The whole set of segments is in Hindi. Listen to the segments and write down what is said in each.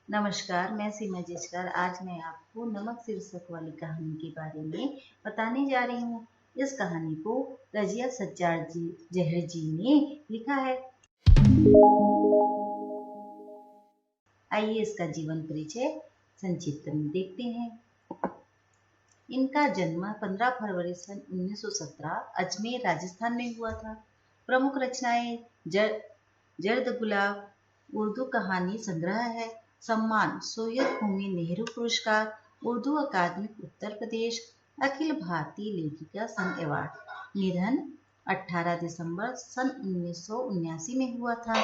नमस्कार, मैं सीमा जिचकर। आज मैं आपको नमक शीर्षक वाली कहानी के बारे में बताने जा रही हूँ। इस कहानी को रजिया सज्जाद जहर जी ने लिखा है। आइए इसका जीवन परिचय संक्षिप्त में देखते हैं। इनका जन्म 15 फरवरी सन 1917 अजमेर राजस्थान में हुआ था। प्रमुख रचनाएं जर्द गुलाब उर्दू कहानी संग्रह है। सम्मान सोवियत भूमि नेहरू पुरस्कार, उर्दू अकादमी उत्तर प्रदेश, अखिल भारतीय लेखिका संघ अवार्ड। निधन 18 दिसंबर सन 1979 में हुआ था।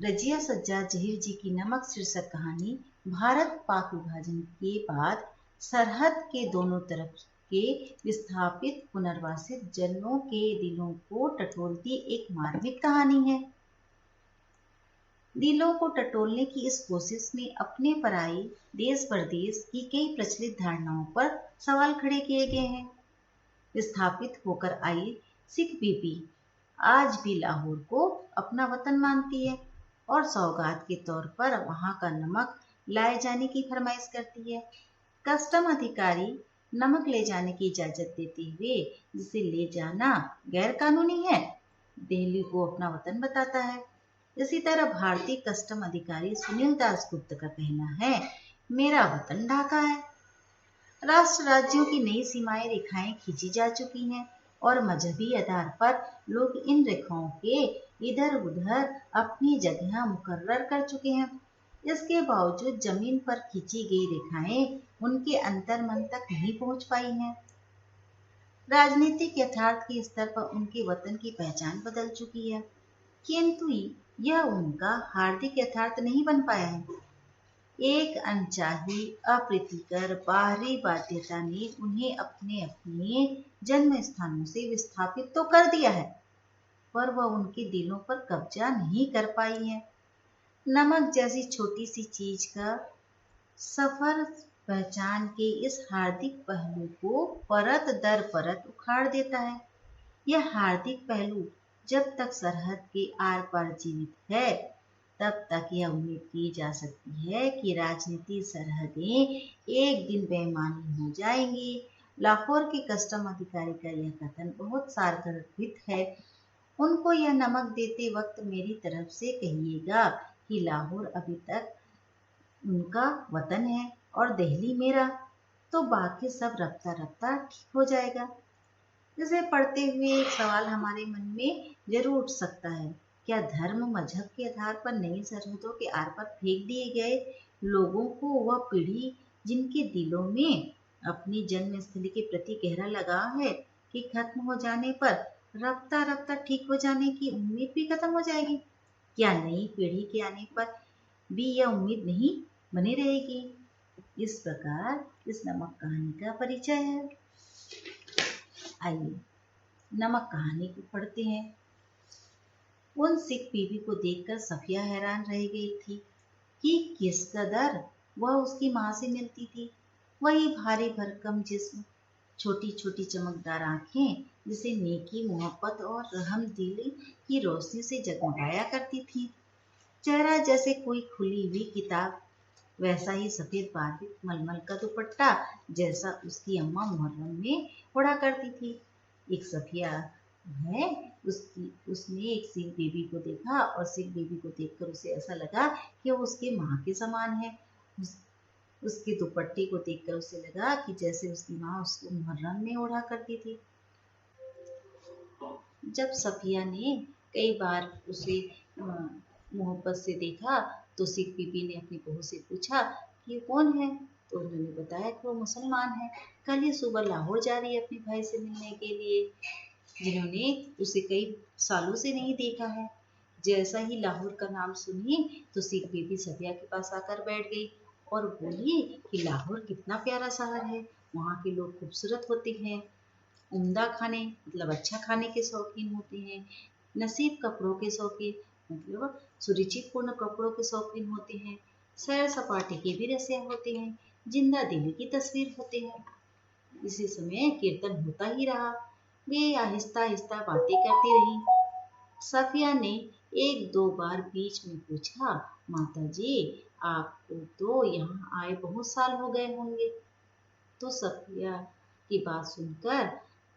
रजिया सज्जाद जहीर जी की नमक शीर्षक कहानी भारत पाक विभाजन के बाद सरहद के दोनों तरफ के विस्थापित पुनर्वासित जनों के दिलों को टटोलती एक मार्मिक कहानी है। दिलों को टटोलने की इस कोशिश में अपने पराई देश परदेश की कई प्रचलित धारणाओं पर सवाल खड़े किए गए हैं। विस्थापित होकर आई सिख बीबी आज भी लाहौर को अपना वतन मानती है और सौगात के तौर पर वहां का नमक लाए जाने की फरमाइश करती है। कस्टम अधिकारी नमक ले जाने की इजाजत देते हुए जिसे ले जाना गैर कानूनी है, दिल्ली को अपना वतन बताता है। इसी तरह भारतीय कस्टम अधिकारी सुनील दासगुप्त का कहना है, मेरा वतन ढाका है। राष्ट्र राज्यों की नई सीमाएं रेखाएं खींची जा चुकी हैं और मजहबी आधार पर लोग इन रेखाओं के इधर उधर अपनी जगह मुकर्रर कर चुके हैं। इसके बावजूद जमीन पर खींची गई रेखाएं उनके अंतर्मन तक नहीं पहुंच पाई हैं। राजनीतिक यथार्थ के स्तर पर उनके वतन की पहचान बदल चुकी है, किंतु यह उनका हार्दिक यथार्थ नहीं बन पाया है। एक अनचाही अप्रीतिकर बाहरी बाध्यता ने उन्हें अपने अपने जन्म स्थानों से विस्थापित तो कर दिया है, पर वह उनके दिलों पर कब्जा नहीं कर पाई है। नमक जैसी छोटी सी चीज का सफर पहचान के इस हार्दिक पहलू को परत दर परत उखाड़ देता है। यह हार्दिक पहलू जब तक सरहद के आर पार जीवित है, तब तक यह उम्मीद की जा सकती है कि राजनीतिक सरहदें एक दिन बेईमानी हो जाएंगी। लाहौर के कस्टम अधिकारी का यह कथन बहुत सार्थक है। उनको यह नमक देते वक्त मेरी तरफ से कहिएगा कि लाहौर अभी तक उनका वतन है और दिल्ली मेरा, तो बाकी सब रफ्ता रफ्ता ठीक हो जाएगा। इसे पढ़ते हुए एक सवाल हमारे मन में जरूर उठ सकता है, क्या धर्म मजहब के आधार पर नई सरहदों के आर पार फेंक दिए गए लोगों को वह पीढ़ी जिनके दिलों में अपनी जन्मस्थली के प्रति गहरा लगाव है कि खत्म हो जाने पर रफ्ता रफ्ता ठीक हो जाने की उम्मीद भी खत्म हो जाएगी? क्या नई पीढ़ी के आने पर भी यह उम्मीद नहीं बनी रहेगी? इस प्रकार इस नमक कहानी का परिचय है। आइए नमक कहानी को पढ़ते हैं। उन सिख बीवी को देखकर सफिया हैरान रह गई थी कि किस कदर वह उसकी माँ से मिलती थी। वही भारी भरकम जिस्म, छोटी छोटी चमकदार आंखें जिसे नेकी मोहब्बत और रहमदिली की रोशनी से जगमगाया करती थी। चेहरा जैसे कोई खुली हुई किताब, वैसा ही सफेद बारीक मलमल का दुपट्टा जैसा उसकी अम्मा मुहर्रम में ओढ़ा करती थी। एक सफिया है, उसने एक सिख बीबी को देखा और सिख बीबी को देखकर उसे ऐसा लगा कि वो उसके माँ के समान है। उसके दुपट्टे को देखकर उसे लगा कि जैसे उसकी माँ उसको मुहर्रम में ओढ़ा करती थी। जब सफिया ने कई बार उसे मोहब्बत से देखा तो सिख बीबी ने अपनी बहू से पूछा कि कौन है, तो उन्होंने बताया कि वो मुसलमान है। कल ही सुबह लाहौर जा रही है अपने भाई से मिलने के लिए, जिन्होंने उसे कई सालों से नहीं देखा है। जैसा ही लाहौर का नाम सुनी तो सिख बीबी सफिया के पास आकर बैठ गई और बोली कि लाहौर कितना प्यारा शहर है, वहाँ के लोग खूबसूरत होते हैं, उम्दा खाने मतलब अच्छा खाने के शौकीन होते हैं, नसीब कपड़ों के शौकीन मतलब सुरुचिपूर्ण कपड़ों के शौकीन होते हैं, सैर सपाटे के भी रसिया होते हैं, जिंदा दिली की तस्वीर होते हैं। इसी समय कीर्तन होता ही रहा। वे आहिस्ता आहिस्ता बातें करती रहीं। सफिया ने एक दो बार बीच में पूछा, माता जी, आपको तो यहाँ आए बहुत साल हो गए होंगे। तो सफिया की बात सुनकर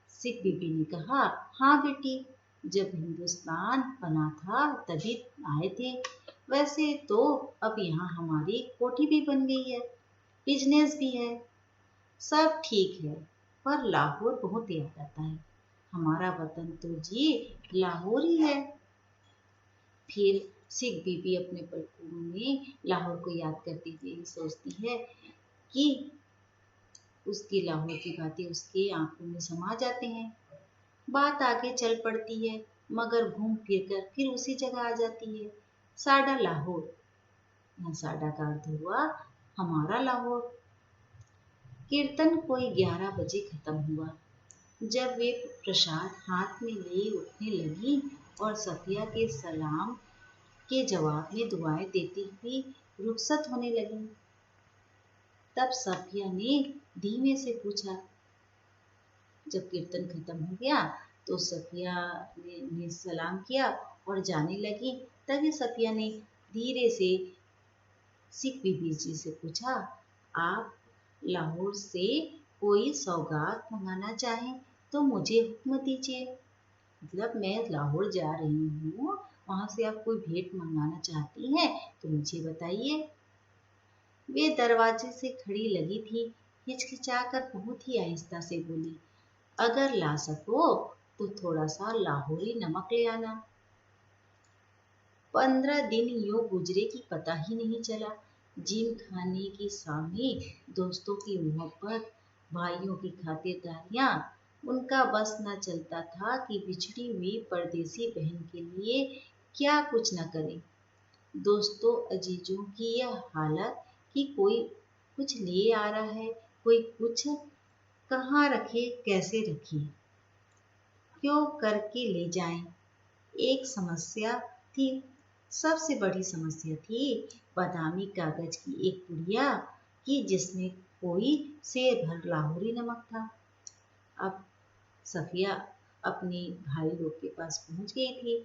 सिख बीबी ने कहा, हाँ बेटी, जब हिंदुस्तान बना था तभी आए थे। वैसे तो अब यहाँ हमारी कोठी भी बन गई है, बिजनेस भी है, सब ठीक है, पर लाहौर बहुत याद आता है। हमारा वतन तो जी लाहौर ही है। फिर सिख बीबी अपने पलकों में लाहौर को याद करती हुई सोचती है कि उसकी लाहौर की बातें उसके आंखों में समा जाते हैं। बात आगे चल पड़ती है, मगर घूम फिर कर फिर उसी जगह आ जाती है, साडा लाहौर। यहाँ साडा का अर्थ हुआ हमारा लाहौर। कीर्तन कोई 11 बजे खत्म हुआ। जब वे प्रसाद हाथ में लिए उठने लगी और सफिया के सलाम के जवाब में दुआएं देती हुई रुखसत होने लगी, तब सफिया ने धीमे से पूछा। जब कीर्तन खत्म हो गया तो सफिया ने सलाम किया और जाने लगी। तभी सफिया ने धीरे से सिख बीबी जी से पूछा, आप लाहौर से कोई सौगात मंगाना चाहें तो मुझे हुक्म दीजिए। मतलब मैं लाहौर जा रही हूँ, वहां से आप कोई भेंट मंगाना चाहती हैं तो मुझे बताइए। वे दरवाजे से खड़ी लगी थी, हिचकिचाकर बहुत ही आहिस्ता से बोली, अगर ला सको तो थोड़ा सा लाहौरी नमक ले आना। 15 दिन यूं गुजरे कि पता ही नहीं चला। जिम खाने की सामी, दोस्तों की मोहब्बत, भाइयों की खातिरदारियां, उनका बस न चलता था कि बिछड़ी हुई परदेसी बहन के लिए क्या कुछ न करें। दोस्तों अजीजों की यह हालत कि कोई कुछ ले आ रहा है, कोई कुछ कहाँ रखे, कैसे रखे, क्यों करके ले जाएं, एक समस्या थी। सबसे बड़ी समस्या थी बादामी कागज की एक पुड़िया की जिसमें कोई सेर भर लाहौरी नमक था। अब सफिया अपने भाई लोग के पास पहुंच गई थी।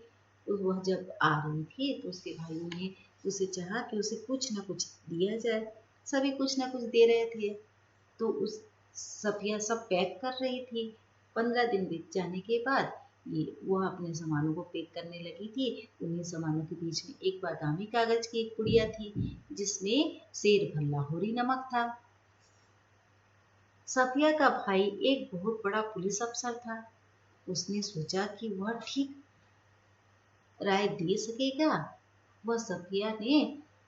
तो वह जब आ रही थी तो उसके भाइयों ने उसे चाहा कि उसे कुछ न कुछ दिया जाए। सभी कुछ न कुछ दे रहे थे, तो उस सफिया सब पैक कर रही थी। 15 दिन बीत जाने के बाद ये वह अपने सामानों को पैक करने लगी थी। उन्हीं सामानों के बीच में एक बादामी कागज की एक पुड़िया थी जिसमें सेर भर लाहौरी नमक था। सफिया का भाई एक बहुत बड़ा पुलिस अफसर था। उसने सोचा कि वह ठीक राय दे सकेगा। वह सफिया ने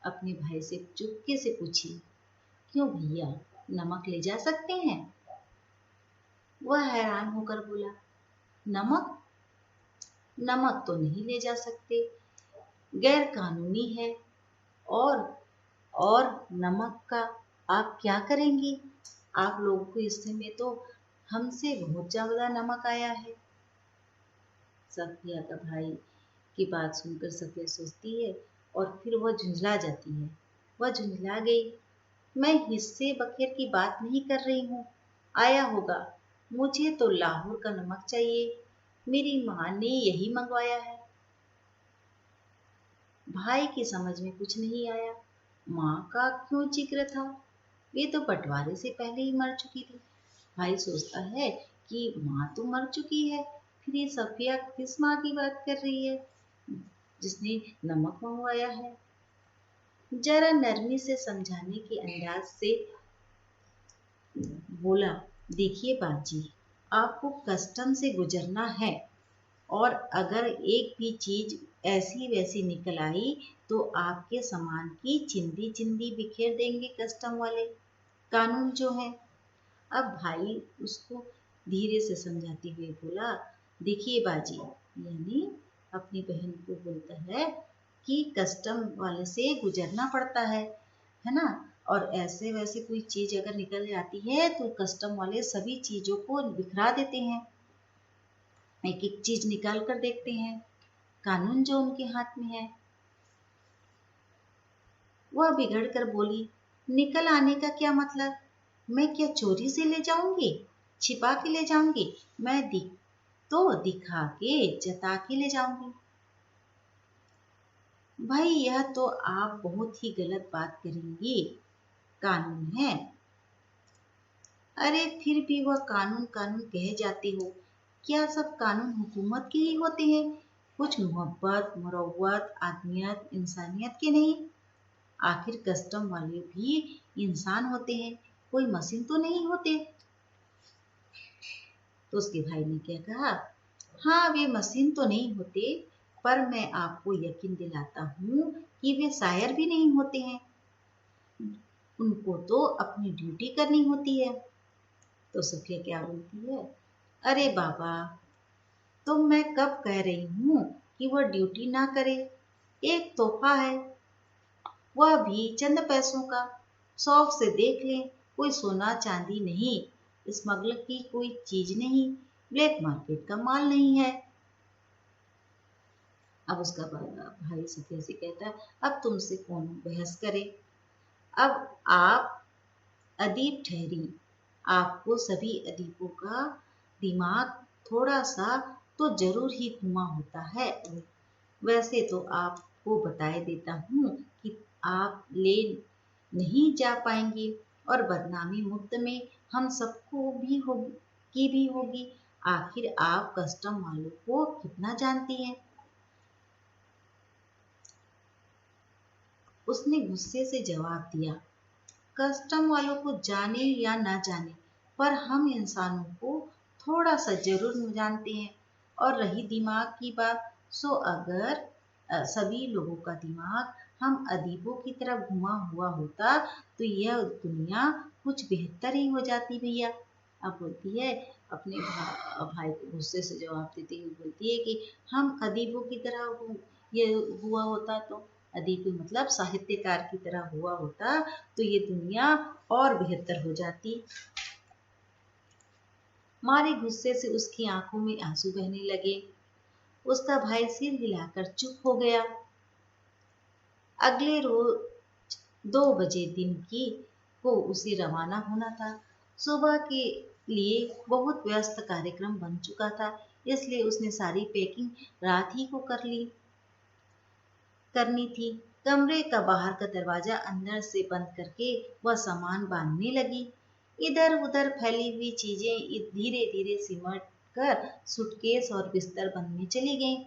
अपने भाई से चुपके से पूछी, क्यों भैया, नमक ले जा सकते हैं? वह हैरान होकर बोला, नमक? नमक तो नहीं ले जा सकते, गैर कानूनी है। और नमक का आप क्या करेंगी? आप लोगों को इस समय तो हमसे बहुत ज्यादा नमक आया है। सफिया का भाई की बात सुनकर सफिया सोचती है और फिर वह झुंझला जाती है। वह झुंझला गई, मैं हिस्से बखेर की बात नहीं कर रही हूँ, आया होगा, मुझे तो लाहौर का नमक चाहिए, मेरी माँ ने यही मंगवाया है। भाई की समझ में कुछ नहीं आया, माँ का क्यों जिक्र था? वे तो बंटवारे से पहले ही मर चुकी थी। भाई सोचता है कि माँ तो मर चुकी है, फिर ये सफिया किस माँ की बात कर रही है जिसने नमक मंगवाया है। जरा नरमी से समझाने के अंदाज से बोला, देखिए बाजी, आपको कस्टम से गुजरना है और अगर एक भी चीज ऐसी वैसी निकल आई तो आपके सामान की चिंदी चिंदी बिखेर देंगे कस्टम वाले, कानून जो है। अब भाई उसको धीरे से समझाते हुए बोला, देखिए बाजी, यानी अपनी बहन को बोलता है कि कस्टम वाले से गुजरना पड़ता है ना। और ऐसे वैसे कोई चीज अगर निकल जाती है तो कस्टम वाले सभी चीजों को बिखरा देते हैं, एक एक चीज निकाल कर देखते हैं, कानून जो उनके हाथ में है। वह बिगड़ कर बोली, निकल आने का क्या मतलब? मैं क्या चोरी से ले जाऊंगी, छिपा के ले जाऊंगी? मैं दिखा के जता के ले जाऊंगी। भाई यह तो आप बहुत ही गलत बात करेंगी, कानून है। अरे फिर भी वह कानून कानून कहे जाते हो। क्या सब कानून हुकूमत के ही होते हैं? कुछ मोहब्बत, मरवत, आदमियत, इंसानियत के नहीं? आखिर कस्टम वाले भी इंसान होते हैं, कोई मशीन तो नहीं होते। तो उसके भाई ने क्या कहा, हाँ वे मशीन तो नहीं होते, पर मैं आपको यकीन दिलाता हूँ कि वे शायर भी नहीं होते हैं। उनको तो अपनी ड्यूटी करनी होती है। तो सफिया क्या बोलती है, अरे बाबा, तो मैं कब कह रही हूँ कि वह ड्यूटी ना करे। एक तोहफा है, वह भी चंद पैसों का। शौक से देख लें, कोई सोना चांदी नहीं, स्मगलर की कोई चीज नहीं, ब्लैक मार्केट का माल नहीं है। अब उसका भाई सफिया से कहता है, अब तुमसे कौन बहस करे। अब आप अदीब ठहरी, आपको सभी अदीबों का दिमाग थोड़ा सा तो जरूर ही घुमा होता है। वैसे तो आपको बताए देता हूँ कि आप ले नहीं जा पाएंगे और बदनामी मुफ्त में हम सबको भी होगी की भी होगी। आखिर आप कस्टम वालों को कितना जानती हैं? उसने गुस्से से जवाब दिया, कस्टम वालों को जाने या ना जाने, पर हम इंसानों को थोड़ा सा जरूर जानते हैं। और रही दिमाग की बात, सो अगर सभी लोगों का दिमाग हम अदीबों की तरह घुमा हुआ होता तो यह दुनिया कुछ बेहतर ही हो जाती भैया। अब बोलती है, अपने भाई को गुस्से से जवाब देते हुए बोलती है कि हम अदीबों की तरह ये हुआ होता तो, अदीब मतलब साहित्यकार की तरह हुआ होता तो ये दुनिया और बेहतर हो जाती। मारे गुस्से से उसकी आंखों में आंसू बहने लगे। उसका भाई सिर हिलाकर चुप हो गया। अगले रोज 2 बजे दिन की को उसे रवाना होना था। सुबह के लिए बहुत व्यस्त कार्यक्रम बन चुका था, इसलिए उसने सारी पैकिंग रात ही को करनी थी। कमरे का बाहर का दरवाजा अंदर से बंद करके वह सामान बांधने लगी। इधर उधर फैली हुई चीजें धीरे धीरे सिमट कर सूटकेस और बिस्तर बनने चली गईं।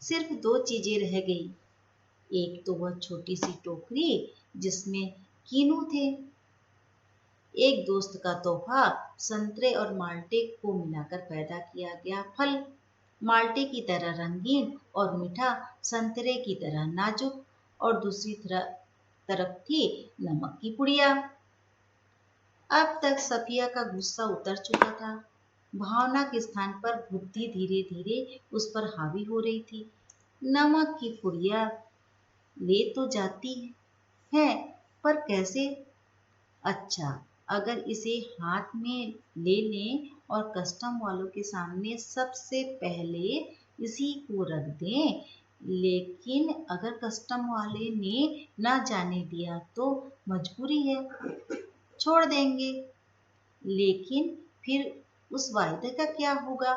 सिर्फ 2 चीजें रह गई। एक तो वह छोटी सी टोकरी जिसमें कीनू थे, एक दोस्त का तोहफा, संतरे और माल्टे को मिलाकर पैदा किया गया फल, माल्टे की तरह रंगीन और मीठा, संतरे की तरह नाजुक, और दूसरी तरफ थी नमक की पुड़िया। अब तक सफिया का गुस्सा उतर चुका था। भावना के स्थान पर बुद्धि धीरे धीरे उस पर हावी हो रही थी। नमक की पुड़िया ले तो जाती है, पर कैसे? अच्छा, अगर इसे हाथ में ले लें और कस्टम वालों के सामने सबसे पहले इसी को रख दें, लेकिन अगर कस्टम वाले ने ना जाने दिया तो मजबूरी है, छोड़ देंगे। लेकिन फिर उस वायदे का क्या होगा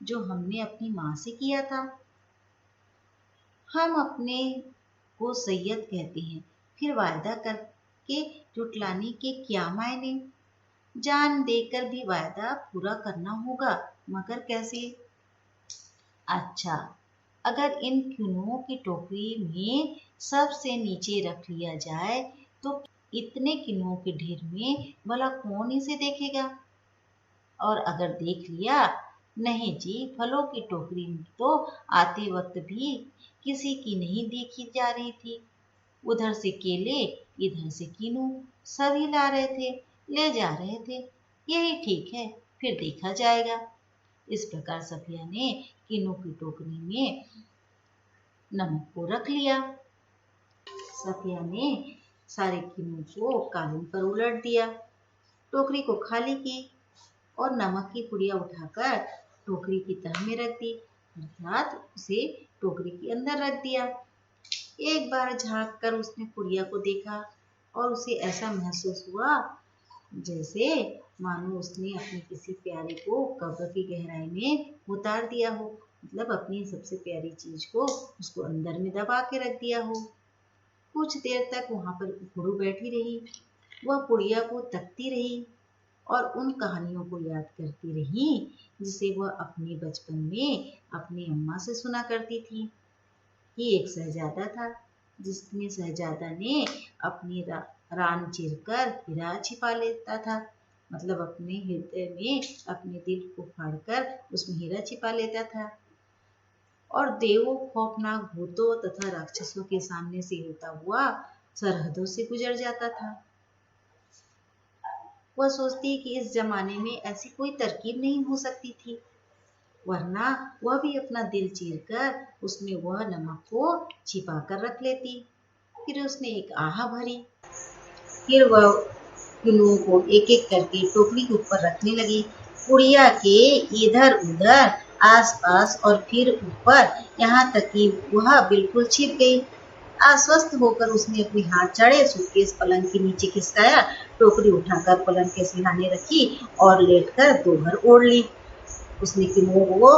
जो हमने अपनी माँ से किया था? हम अपने को सैयद कहते हैं, फिर वायदा करके जुटलाने के क्या मायने? जान देकर भी वायदा पूरा करना होगा, मगर कैसे? अच्छा, अगर इन किनुओं की टोकरी में सबसे नीचे रख लिया जाए तो इतने किनुओं के ढेर में भला कौन इसे देखेगा? और अगर देख लिया, नहीं जी, फलों की टोकरी तो आते वक्त भी किसी की नहीं देखी जा रही थी। उधर से केले, इधर से कीनू, सभी ला रहे थे, ले जा रहे थे। यही ठीक है, फिर देखा जाएगा। इस प्रकार सफिया ने कीनू की टोकरी में नमक को रख लिया। सफिया ने सारे कीनू को कालीन पर उलट दिया, टोकरी को खाली की और नमक की पुड़िया उठाकर टोकरी की तह में रख दी, अर्थात उसे टोकरी के अंदर रख दिया। एक बार झांक कर उसने पुड़िया को देखा और उसे ऐसा महसूस हुआ जैसे मानो उसने अपने किसी प्यारे को कब्र की गहराई में उतार दिया हो। मतलब अपनी सबसे प्यारी चीज को उसको अंदर में दबा के रख दिया हो। कुछ देर तक वहां पर घुड़ू बैठी रही। वह बुढ़िया को तकती रही और उन कहानियों को याद करती रही जिसे वह अपने बचपन में अपनी अम्मा से सुना करती थी। कि एक शहजादा था जिसमें शहजादा ने अपनी रान चीरकर हीरा छिपा लेता था। मतलब अपने हृदय में अपने दिल को फाड़कर उसमें हीरा छिपा लेता था और देवों, खौफनाक भूतों तथा राक्षसों के सामने से होता हुआ सरहदों से गुजर जाता था। वह सोचती कि इस जमाने में ऐसी कोई तरकीब नहीं हो सकती थी, वरना वह भी अपना दिल चीरकर उसमें वह नमक को छिपा कर रख लेती। फिर उसने एक आह भरी। फिर वह किनुओं को एक एक करके टोकरी के ऊपर रखने लगी। गुड़िया के इधर उधर, आस पास और फिर ऊपर, यहाँ तक कि वह बिल्कुल छिप गई। आश्वस्त होकर उसने अपने हाथ चढ़े सूटकेस पलंग के नीचे खिसकाया, टोकरी उठाकर पलंग के सिरहाने रखी और लेटकर दो भर ओढ़ ली। उसने किनुओं को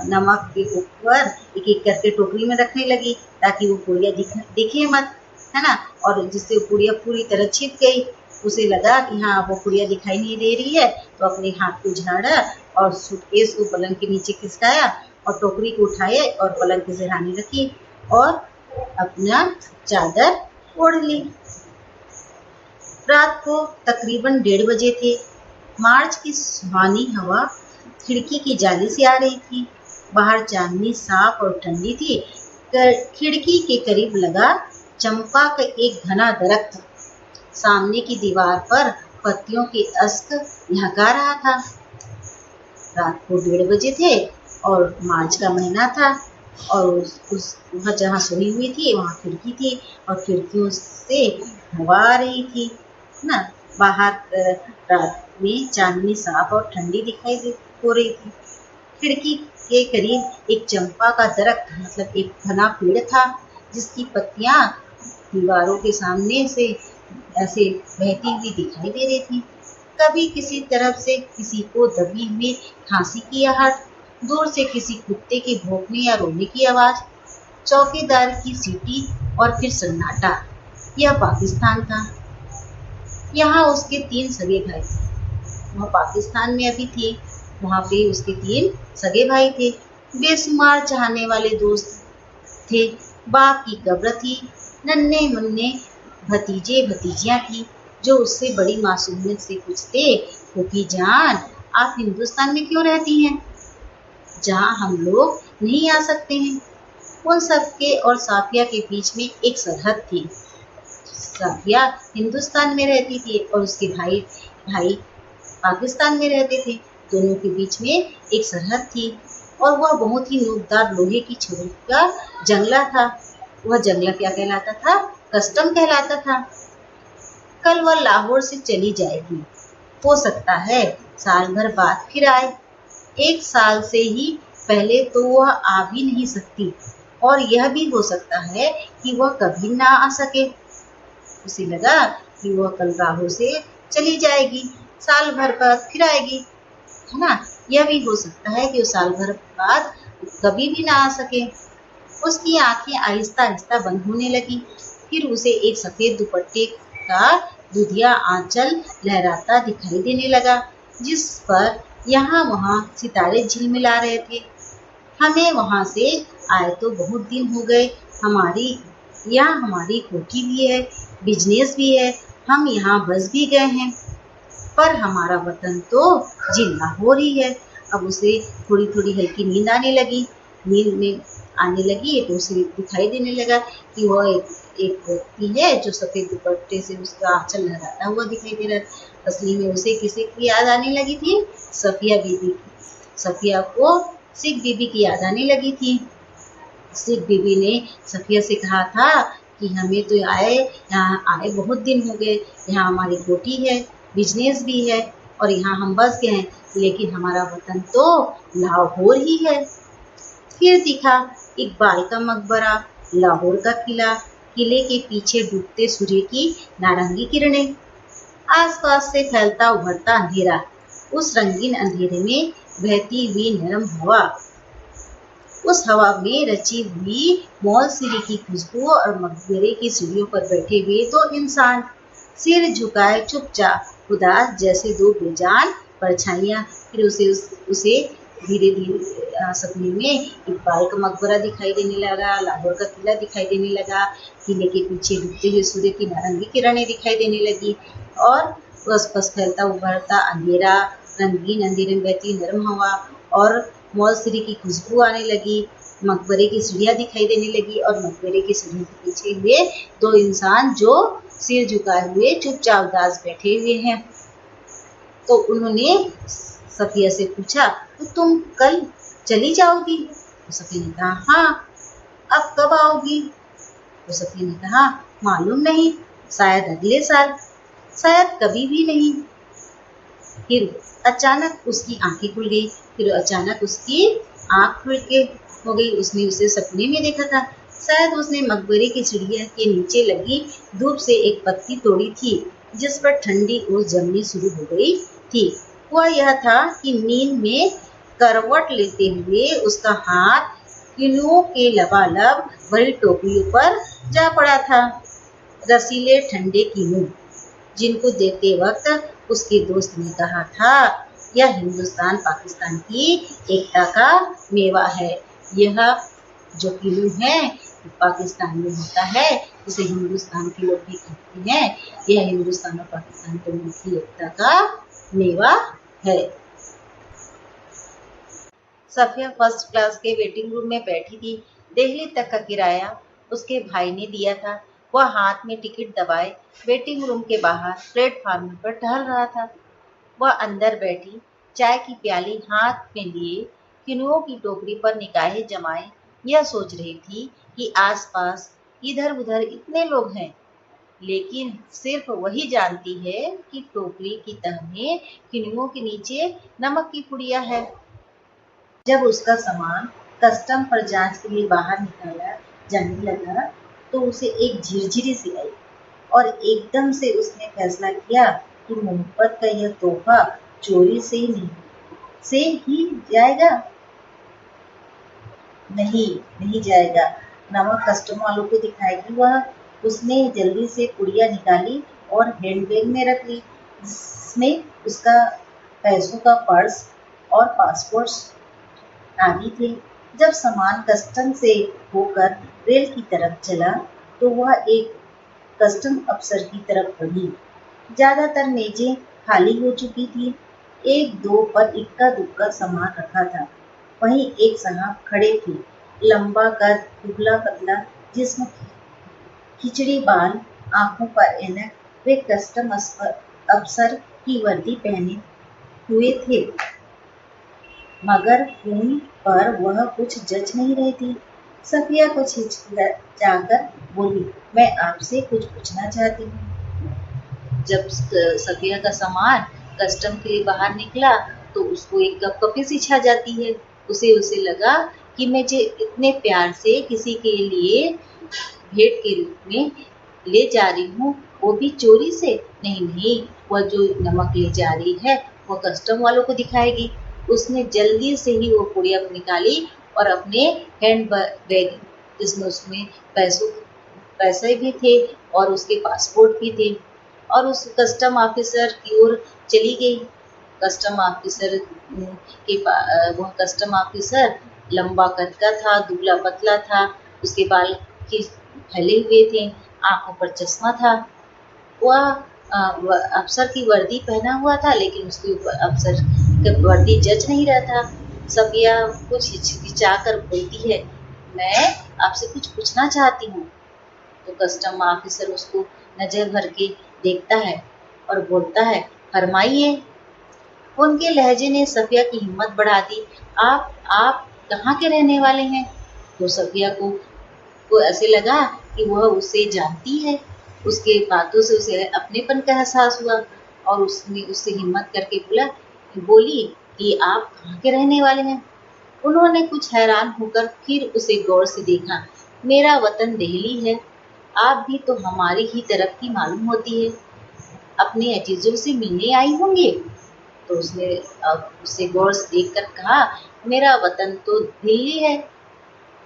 नमक के ऊपर एक एक करके टोकरी में रखने लगी ताकि वो गुड़िया दिखे मत, है ना। और जिससे गुड़िया पूरी तरह छिप गई। उसे लगा कि हाँ वो गुड़िया दिखाई नहीं दे रही है, तो अपने हाथ को झाड़ा और सूटकेस को पलंग के नीचे खिसकाया और टोकरी को उठाए और पलंग के सिरहाने रखी और अपना चादर ओढ़ ली। रात को तकरीबन 1:30 बजे थे। मार्च की सुहानी हवा खिड़की की जाली से आ रही थी। बाहर चांदनी साफ और ठंडी थी। खिड़की के करीब लगा चंपा का एक घना दरख्त सामने की दीवार पर पत्तियों के अश्क लहका रहा था। रात को 1:30 बजे थे और मार्च का महीना था और वहाँ जहाँ सोई हुई थी वहाँ खिड़की थी और खिड़कियों से हवा आ रही थी ना। बाहर रात में चांदनी साफ और ठंडी दिखाई हो रही थी। खिड़की के करीब एक चंपा का दरख्त मतलब एक घना पेड़ था जिसकी पत्तियां दीवारों के सामने से ऐसे बहती हुई दिखाई दे रही थी। कभी किसी तरफ से किसी को दबी हुई खांसी की आहट, दूर से किसी कुत्ते के भौंकने या रोने की आवाज, चौकीदार की सीटी और फिर सन्नाटा। यह पाकिस्तान था। यहाँ उसके 3 सगे भाई थे। वह पाकिस्तान में अभी थे। वहाँ पे उसके 3 सगे भाई थे। बेशुमार चाहने वाले दोस्त थे। बाप की कब्र थी। नन्हे मुन्ने भतीजे भतीजियां थी जो उससे बड़ी मासूमियत से पूछते, फूफी जान आप हिंदुस्तान में क्यों रहती हैं, जहाँ हम लोग नहीं आ सकते हैं। उन सबके और साफिया के बीच में एक सरहद थी। साफिया हिंदुस्तान में रहती थी और उसके भाई पाकिस्तान में रहते थे। दोनों के बीच में एक सरहद थी और वह बहुत ही नोकदार लोहे की छड़ी का जंगला था। वह जंगला क्या कहलाता था? कस्टम कहलाता था। कल वह लाहौर से चली जाएगी। हो सकता है साल भर बाद फिर आए। 1 साल से ही पहले तो वह आ भी नहीं सकती और यह भी हो सकता है कि वह कभी ना आ सके। उसे लगा कि वह कल लाहौर से चली जाएगी, साल भर बाद फिर आएगी, है ना। यह भी हो सकता है कि वो साल भर बाद कभी भी ना आ सके। उसकी आंखें आहिस्ता आहिस्ता बंद होने लगी। फिर उसे एक सफेद दुपट्टे का दुधिया आंचल लहराता दिखाई देने लगा जिस पर यहाँ वहाँ सितारे झिलमिला रहे थे। हमें वहाँ से आए तो बहुत दिन हो गए। हमारी कोठी भी है, बिजनेस भी है, हम यहाँ बस भी गए हैं, पर हमारा वतन तो जिला हो रही है। अब उसे थोड़ी थोड़ी हल्की नींद आने लगी। नींद में आने लगी तो उसे दिखाई देने लगा कि वह एक व्यक्ति है जो सफेद दुपट्टे से उसका आंचल लहराता हुआ दिखाई दे रहा है। असली में उसे किसी की याद आने लगी थी? सफिया बीबी की। सफिया को सिख बीबी की याद आने लगी थी। सिख बीबी ने सफिया से कहा था कि हमें तो यहाँ आए बहुत दिन हो गए। यहाँ हमारी कोठी है, बिजनेस भी है और यहाँ हम बस गए हैं, लेकिन हमारा वतन तो लाहौर ही है। फिर दिखा इकबाल का मकबरा, लाहौर का किला, किले के पीछे डूबते सूर्य की नारंगी किरणें, आसपास से फैलता उभरता अंधेरा, उस रंगीन अंधेरे में बहती हुई नरम हवा, उस हवा में रची हुई मौलसिरी की खुशबू और मकबरे की सीढ़ियों पर बैठे हुए दो इंसान, सिर झुकाए चुपचाप उदास जैसे दो बेजान परछाइयां। फिर उसे धीरे धीरे सपने में इकबाल का मकबरा दिखाई देने लगा, लाहौर का किला दिखाई देने लगा, किले के पीछे डूबते हुए सूर्य की नारंगी किरणें दिखाई देने लगी और आसपास फैलता उभरता अंधेरा, रंगीन अंधेरे में बहती नरम हवा और मौलसिरी की खुशबू आने लगी। मकबरे की सीढ़ियां दिखाई देने लगी और मकबरे की सीढ़ियों के पीछे हुए दो इंसान जो सिर झुकाए हुए चुपचाप उदास बैठे हुए हैं। तो उन्होंने सफिया से पूछा, तो तुम कल चली जाओगी? तो सफिया ने कहा, हाँ। अब कब आओगी? तो सफिया ने कहा, मालूम नहीं, शायद अगले साल, शायद कभी भी नहीं। फिर अचानक उसकी आंखें खुल गई। फिर अचानक उसकी आंख खुल के हो गई। उसने उसे सपने में देखा था। शायद उसने मकबरे की सीढ़ियों के नीचे लगी धूप से एक पत्ती तोड़ी थी जिस पर ठंडी ओस जमनी शुरू हो गई थी। हुआ यह था कि नींद में करवट लेते हुए उसका हाथ किनुओं के लबालब भरी टोकरियों पर जा पड़ा था। रसीले ठंडे किनु जिनको देखते वक्त उसके दोस्त ने कहा था, यह हिंदुस्तान पाकिस्तान की एकता का मेवा है। यह जो किनु है पाकिस्तान में होता है, जिसे हिंदुस्तान के लोग भी खाते हैं। यह हिंदुस्तान और पाकिस्तान के लोगों की एकता का मेवा है। सफिया फर्स्ट क्लास के वेटिंग रूम में बैठी थी। दिल्ली तक का किराया उसके भाई ने दिया था। वह हाथ में टिकट दबाए वेटिंग रूम के बाहर प्लेटफार्म पर टहल रहा था। वह अंदर बैठी चाय की प्याली हाथ में लिए किनुओं की टोकरी पर निगाहें जमाए यह सोच रही थी कि आसपास इधर उधर इतने लोग हैं, लेकिन सिर्फ वही जानती है कि टोकरी की तह में किनुओं के नीचे नमक की पुड़िया है। जब उसका सामान कस्टम पर जांच के लिए बाहर निकाला जाने लगा तो उसे एक झिरझिरी सी आई और एकदम से उसने फैसला किया कि मोहब्बत का यह तोहफा चोरी से ही जाएगा। नहीं जाएगा। नमक कस्टम वालों को दिखाएगी वह। उसने जल्दी से पुड़िया निकाली और हैंडबैग में रख ली, जिसमें उसका पैसों का पर्स और पासपोर्ट आदि थे। जब सामान कस्टम से होकर रेल की तरफ चला तो वह एक कस्टम अफसर की तरफ बढ़ी। ज्यादातर मेजें खाली हो चुकी थी। एक दो पर इक्का दुक्का सामान रखा था। वहीं एक साहब खड़े थे, लंबा कद, दुबला पतला, जिस्म खिचड़ी बाल, आंखों पर ऐनक। वे कस्टम अफसर की वर्दी पहने हुए थे, मगर खून पर वह कुछ जच नहीं रही थी। सफिया कुछ हिचकिचाकर बोली, मैं आपसे कुछ पूछना चाहती हूँ। जब सफिया का सामान कस्टम के लिए बाहर निकला तो उसको एक कपकपी सी छा जाती है। उसे लगा कि मैं जो इतने प्यार से किसी के लिए भेंट के रूप में ले जा रही हूँ, वो भी चोरी से? नहीं, वह जो नमक ले जा रही है वो कस्टम वालों को दिखाएगी। उसने जल्दी से ही वो पुड़िया निकाली और अपने हैंड बैग, जिसमें उसमें पैसे भी थे और उसके पासपोर्ट भी थे, और उस कस्टम ऑफिसर की ओर चली गई। कस्टम ऑफिसर वह कस्टम ऑफिसर लंबा कद का था, दुबला पतला था, उसके बाल फैले हुए थे, आंखों पर चश्मा था। वह अफसर की वर्दी पहना हुआ था, लेकिन उसके ऊपर अफसर की वर्दी जच नहीं रहा था। सफिया कुछ हिचकिचाकर बोलती है, मैं आपसे कुछ पूछना चाहती हूँ। तो कस्टम ऑफिसर उसको नजर भर के देखता है और बोलता है, फरमाइए। उनके लहजे ने सफिया की हिम्मत बढ़ा दी। आप कहाँ के रहने वाले हैं? तो सफिया को ऐसे लगा कि वह उसे जानती है। उसके बातों से उसे अपनेपन का एहसास हुआ और उसने उससे हिम्मत करके बोली कि आप कहाँ के रहने वाले हैं? उन्होंने कुछ हैरान होकर फिर उसे गौर से देखा। मेरा वतन दिल्ली है। आप भी तो हमारी ही तरफ की मालूम होती है। अपने अजीजों से मिलने आई होंगे। तो उसने उसे गौर से देखकर कहा, मेरा वतन तो दिल्ली है।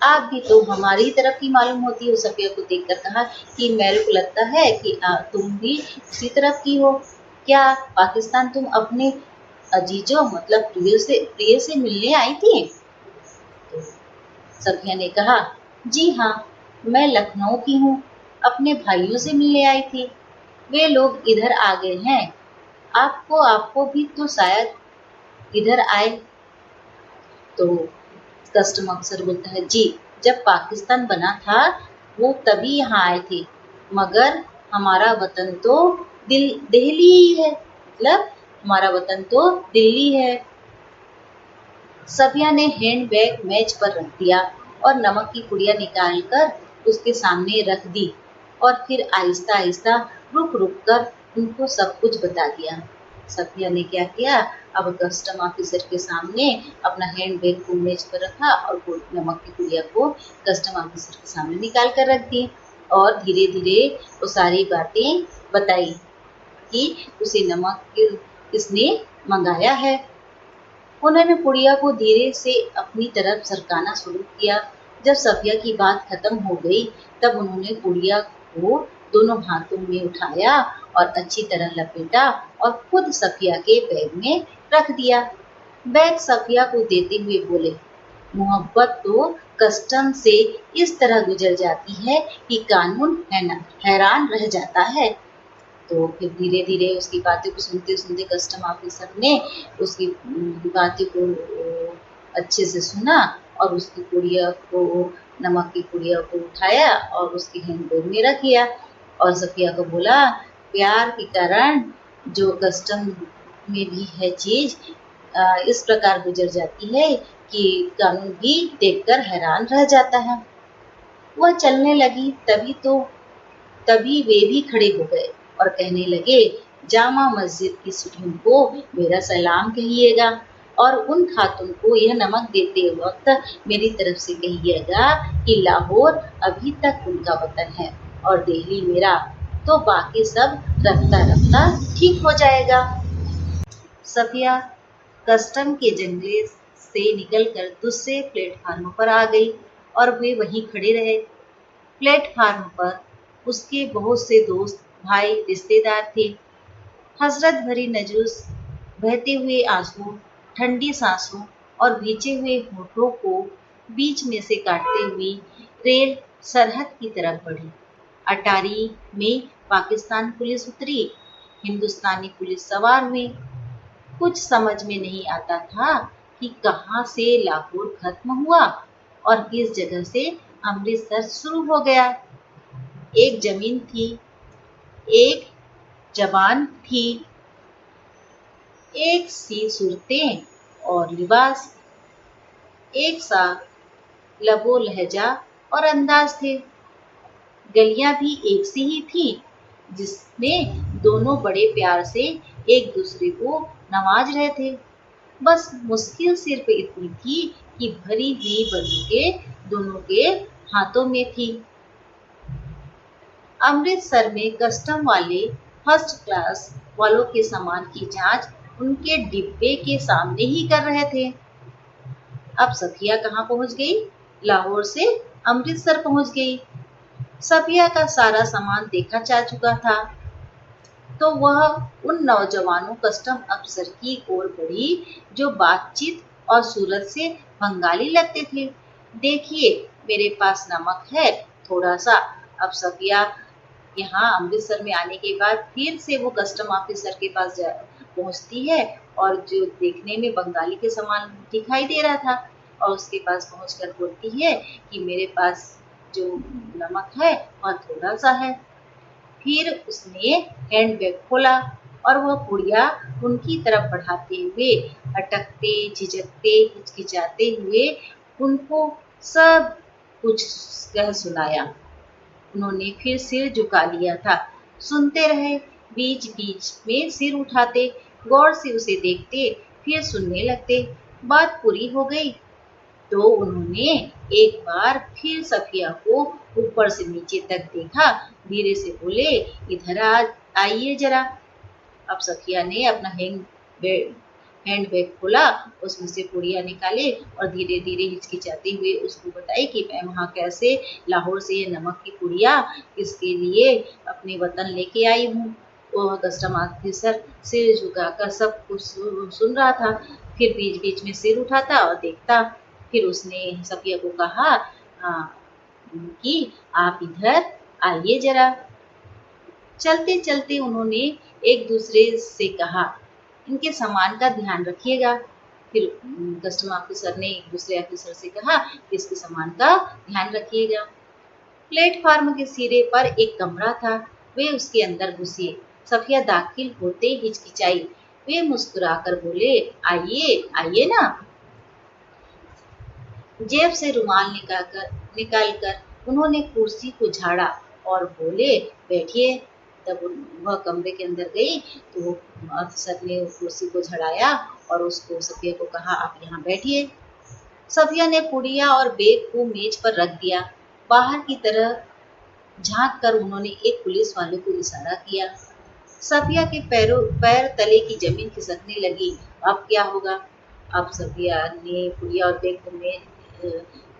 आप भी तो हमारी तरफ की मालूम होती हो। सफिया को देखकर कहा कि मेरे को लगता है कि तुम भी उसी तरफ की हो। क्या पाकिस्तान तुम अपने अजीजों मतलब प्रिय से मिलने आई थी? तो सफिया ने कहा, जी हाँ, मैं लखनऊ की हूँ, अपने भाइयों से मिलने आई थी। वे लोग इधर आ गए हैं। आपको आपको भी तो शायद इधर आए। तो कस्टम ऑफिसर बोलता है, जी, जब पाकिस्तान बना था वो तभी यहाँ आए थे, मगर हमारा वतन तो दिल्ली ही है, मतलब हमारा वतन तो दिल्ली है। सफिया ने हैंड बैग मेज पर रख दिया और नमक की पुड़िया निकाल कर उसके सामने रख दी और फिर आहिस्ता आहिस्ता रुक रुक कर उनको सब कुछ बता दिया। सफिया ने क्या किया, अब कस्टम ऑफिसर के सामने अपना हैंड बैग को मेज पर रखा और नमक की पुड़िया को कस्टम ऑफिसर के सामने निकाल कर रख दी और धीरे धीरे वो सारी बातें बताई कि उसे नमक किसने मंगाया है। उन्होंने पुड़िया को धीरे से अपनी तरफ सरकाना शुरू किया। जब सफिया की बात खत्म हो गई तब उन्होंने पुड़िया को दोनों हाथों में उठाया और अच्छी तरह लपेटा और खुद सफिया के बैग में रख दिया। बैग सफिया को देते हुए बोले, मोहब्बत तो कस्टम से इस तरह गुजर जाती है कि कानून हैरान रह जाता है। तो फिर धीरे धीरे उसकी बातें को सुनते सुनते कस्टम ऑफिसर ने उसकी बातें को अच्छे से सुना और उसकी पुड़िया को, नमक की पुड़िया को उठाया और उसके हैंडबैग में रख दिया और सफिया को बोला, प्यार के कारण जो कस्टम में भी है चीज इस प्रकार गुजर जाती है कि कानून भी देखकर हैरान रह जाता है। वह चलने लगी तभी वे भी खड़े हो गए और कहने लगे, जामा मस्जिद की सुठियों को मेरा सलाम कहिएगा और उन खातून को यह नमक देते वक्त मेरी तरफ से कहिएगा कि लाहौर अभी तक उनका वतन है और दिल्ली मेरा, तो बाकी सब रफ्ता रफ्ता ठीक हो जाएगा। सफिया कस्टम के जंगले से निकलकर दूसरे प्लेटफार्म पर आ गई और वे वहीं खड़े रहे। प्लेटफार्म पर उसके बहुत से दोस्त, भाई, रिश्तेदार थे। हसरत भरी नजरों, बहते हुए आंसू, ठंडी सांसों और भींचे हुए होठों को बीच में से काटते हुए रेल सरहद की तरफ बढ़ी। अटारी में पाकिस्तान पुलिस उतरी, हिंदुस्तानी पुलिस सवार हुई। कुछ समझ में नहीं आता था कि कहाँ से लाहौर खत्म हुआ और किस जगह से अमृतसर शुरू हो गया। एक जमीन थी, एक जबान थी, एक सी सूरतें और लिबास, एक सा लबो लहजा और अंदाज थे। गलियां भी एक सी ही थी, जिसमें दोनों बड़े प्यार से एक दूसरे को नवाज रहे थे। बस मुश्किल सिर्फ इतनी थी कि भरी हुई बंदूकें दोनों के हाथों में थी। अमृतसर में कस्टम वाले फर्स्ट क्लास वालों के सामान की जांच उनके डिब्बे के सामने ही कर रहे थे। अब सफिया कहाँ पहुंच गई? लाहौर से अमृतसर पहुंच गई। सफिया का सारा सामान देखा जा चुका था, तो वह उन नौजवानों कस्टम अफसर की ओर बढ़ी जो बातचीत और सूरत से बंगाली लगते थे। देखिए, मेरे पास नमक है थोड़ा सा। अब सफिया यहाँ अमृतसर में आने के बाद फिर से वो कस्टम ऑफिसर के पास पहुंचती है और जो देखने में बंगाली के समान दिखाई दे रहा था और उसके पास पहुंचकर बोलती है कि मेरे पास जो नमक है वह थोड़ा सा है। फिर उसने हैंडबैग खोला और वह पुड़िया उनकी तरफ बढ़ाते हुए, अटकते, झिझकते, हिचकिचाते हुए उनको सब कुछ कह सुनाया। उन्होंने फिर सिर झुका लिया था, सुनते रहे, बीच बीच में सिर उठाते, गौर से उसे देखते, फिर सुनने लगते। बात पूरी हो गई तो उन्होंने एक बार फिर सफिया को ऊपर से नीचे तक देखा, धीरे से बोले, इधर आइए जरा। अब सफिया ने अपना हैंड बैग खोला, उसमें से पुड़िया निकाले और धीरे धीरे हिचकिचाते हुए उसको बताई कि मैं वहाँ कैसे लाहौर से ये नमक की पुड़िया इसके लिए अपने वतन लेके आई हूँ। वह कस्टम ऑफिसर सिर झुकाकर सब कुछ सुन रहा था, फिर बीच बीच में सिर उठाता और देखता। फिर उसने सफिया को कहा कि आप इधर आइए जरा। चलते चलते उन्होंने एक दूसरे से कहा, इनके सामान का ध्यान रखिएगा। फिर कस्टम ऑफिसर ने एक दूसरे ऑफिसर से कहा कि इसके सामान का ध्यान रखिएगा। प्लेटफार्म के सिरे पर एक कमरा था, वे उसके अंदर घुसे। सफिया दाखिल होते हिचकिचाई। वे मुस्कुराकर बोले, आइए आइए ना। जेब से रुमाल निकालकर उन्होंने कुर्सी को झाड़ा और बोले, बैठिए। तब वह कमरे के अंदर गई तो अफसर ने कुर्सी को झड़ाया और उसको सफिया को कहा, आप यहाँ बैठिए। सफिया ने पुड़िया और बैग को मेज पर रख दिया। बाहर की तरह झांक कर उन्होंने एक पुलिस वाले को इशारा किया। सफिया के पैर तले की जमीन खिसकने लगी। अब क्या होगा? अब सफिया ने पुड़िया और बैग को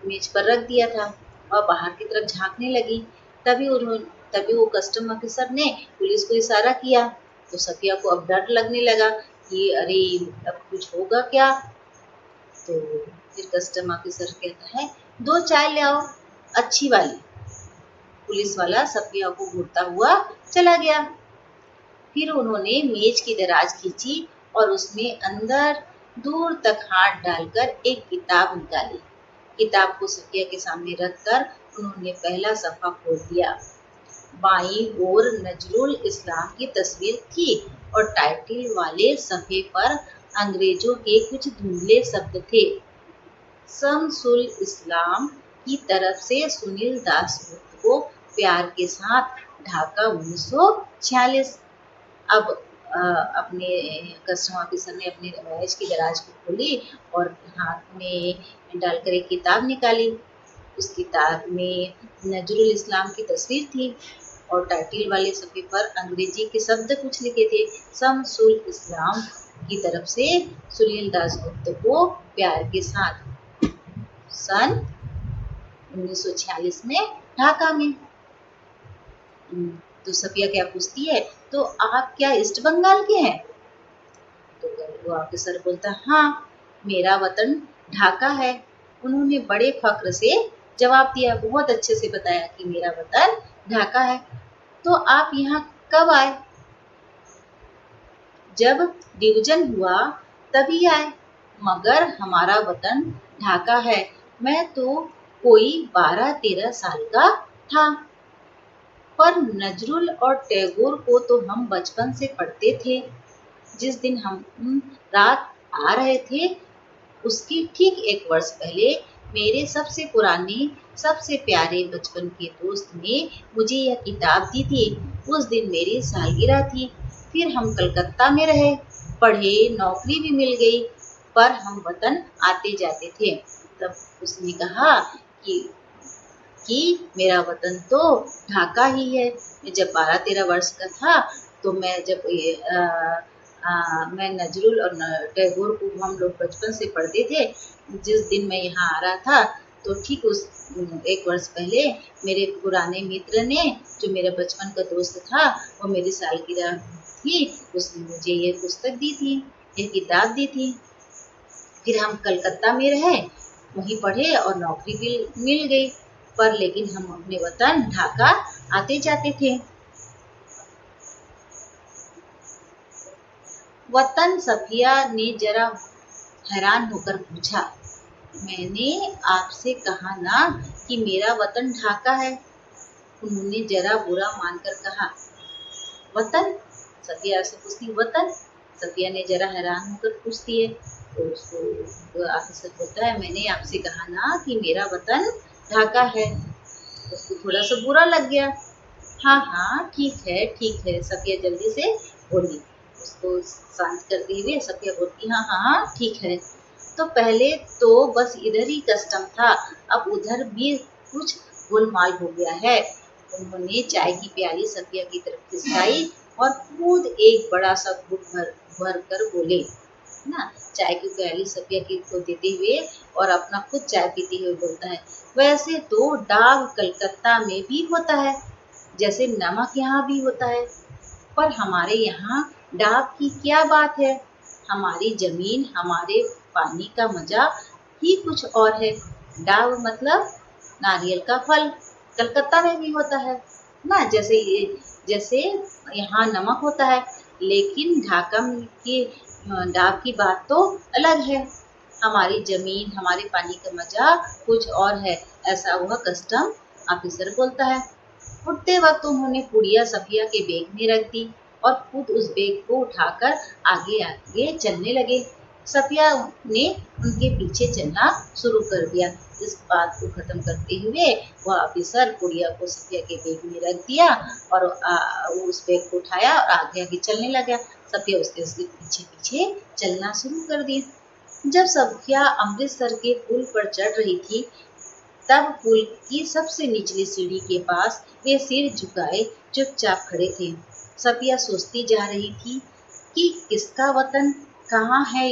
मेज पर रख दिया था और बाहर की तरफ झांकने लगी। तभी वो कस्टम ऑफिसर ने पुलिस को इशारा किया तो सफिया को अब डर लगने लगा कि अरे अब कुछ होगा क्या। तो फिर कस्टम ऑफिसर कहता है, 2 चाय ले आओ, अच्छी वाली। पुलिस वाला सफिया को घूरता हुआ चला गया। फिर उन्होंने मेज की दराज खींची और उसमें अंदर दूर तक हाथ डालकर एक किताब निकाली। किताब को सफिया के सामने रखकर उन्होंने पहला सफ़ा खोल दिया। बाईं ओर नजरुल इस्लाम की तस्वीर थी और टाइटल वाले सफ़े पर अंग्रेजों के कुछ धुंधले शब्द थे। शमसुल इस्लाम की तरफ से सुनील दासगुप्त को प्यार के साथ, ढाका 1946। अब अपने कस्टम ऑफिसर ने अपने मेज की दराज को खोली और हाथ में डालकर एक किताब निकाली। उस किताब में नजरुल इस्लाम की तस्वीर थी और टाइटल वाले सफ़े पर अंग्रेजी के शब्द कुछ लिखे थे। शमसुल इस्लाम की तरफ से सुनील दासगुप्त को प्यार के साथ, सन 1946 में ढाका में। तो सफिया क्या पूछती है, तो आप क्या ईस्ट बंगाल के हैं? तो वो ऑफिसर बोलता, हाँ, मेरा वतन ढाका है। उन्होंने बड़े फख्र से जवाब दिया, बहुत अच्छे से बताया कि मेरा वतन ढाका है। तो आप यहाँ कब आए? जब डिवीजन हुआ तभी आए, मगर हमारा वतन ढाका है। मैं तो कोई 12-13 साल का था। पर नजरुल और टैगोर को तो हम बचपन से पढ़ते थे। जिस दिन हम रात आ रहे थे उसकी ठीक 1 वर्ष पहले मेरे सबसे पुराने, सबसे प्यारे बचपन के दोस्त ने मुझे यह किताब दी थी। उस दिन मेरी सालगिरह थी। फिर हम कलकत्ता में रहे, पढ़े, नौकरी भी मिल गई, पर हम वतन आते जाते थे। तब उसने कहा कि मेरा वतन तो ढाका ही है। मैं जब 12-13 वर्ष का था तो मैं नजरुल और टैगोर को हम लोग बचपन से पढ़ते थे। जिस दिन मैं यहाँ आ रहा था तो ठीक उस 1 वर्ष पहले मेरे पुराने मित्र ने, जो मेरा बचपन का दोस्त था, वो मेरी सालगिरह थी, उसने मुझे ये पुस्तक दी थी, ये किताब दी थी। फिर हम कलकत्ता में रहे, वहीं पढ़े और नौकरी भी मिल गई, पर लेकिन हम अपने वतन ढाका आते जाते थे। वतन, सफिया ने जरा हैरान होकर पूछा, मैंने आपसे कहा ना कि मेरा वतन ढाका है। उन्होंने जरा बुरा मानकर कहा, वतन? सफिया से पूछती, वतन? सफिया ने जरा हैरान होकर पूछती है तो उसको ऑफिसर बोलता है, मैंने आपसे कहा ना कि मेरा वतन ढाका है। उसको थोड़ा सा बुरा लग गया। हाँ हाँ, ठीक है, सफिया जल्दी से बोली। उसको शांत करते हुए सफिया बोलती, हाँ हाँ ठीक है। तो पहले तो बस इधर ही कस्टम था, अब उधर भी कुछ गोलमाल हो गया है। उन्होंने चाय की प्याली सफिया की तरफ खिसकाई और खुद एक बड़ा सा घूंट भर कर बोले, ना। चाय की प्याली सफिया को देते हुए और अपना खुद चाय पीते हुए बोलता है, वैसे तो डाक कलकत्ता में भी होता है, जैसे नमक यहाँ भी होता है, पर हमारे यहाँ डाक की क्या बात है। हमारी जमीन, हमारे पानी का मजा ही कुछ और है। डाक मतलब नारियल का फल, कलकत्ता में भी होता है ना। जैसे यहाँ नमक होता है, लेकिन ढाका की डाक की बात तो अलग है। हमारी जमीन, हमारे पानी का मजा कुछ और है, ऐसा वह कस्टम ऑफिसर बोलता है। उठते वक्त उन्होंने पुड़िया सफिया के बैग में रख दी और खुद उस बैग को उठाकर आगे आगे चलने लगे। सफिया ने उनके पीछे चलना शुरू कर दिया। इस बात को खत्म करते हुए वह ऑफिसर पुड़िया को सफिया के बैग में रख दिया और उस बैग को उठाया और आगे आगे चलने लगा। सफिया उसके पीछे पीछे चलना शुरू कर दिया। जब सफिया अमृतसर के पुल पर चढ़ रही थी, तब पुल की सबसे निचली सीढ़ी के पास वे सिर झुकाए चुपचाप खड़े थे। सफिया सोचती जा रही थी कि किसका वतन कहाँ है,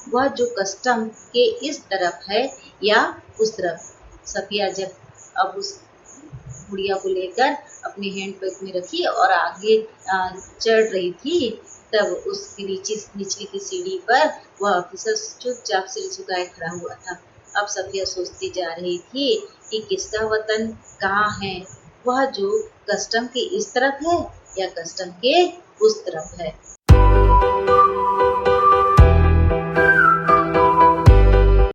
वह जो कस्टम के इस तरफ है या उस तरफ। सफिया जब अब उस गुड़िया को लेकर अपने हैंड बैग में रखी और आगे चढ़ रही थी, तब उसकी निचली की सीढ़ी पर वह ऑफिसर चुपचाप सिर झुकाए खड़ा हुआ था। अब सफिया सोचती जा रही थी कि किसका वतन कहाँ है, वह जो कस्टम के इस तरफ है या कस्टम के उस तरफ है।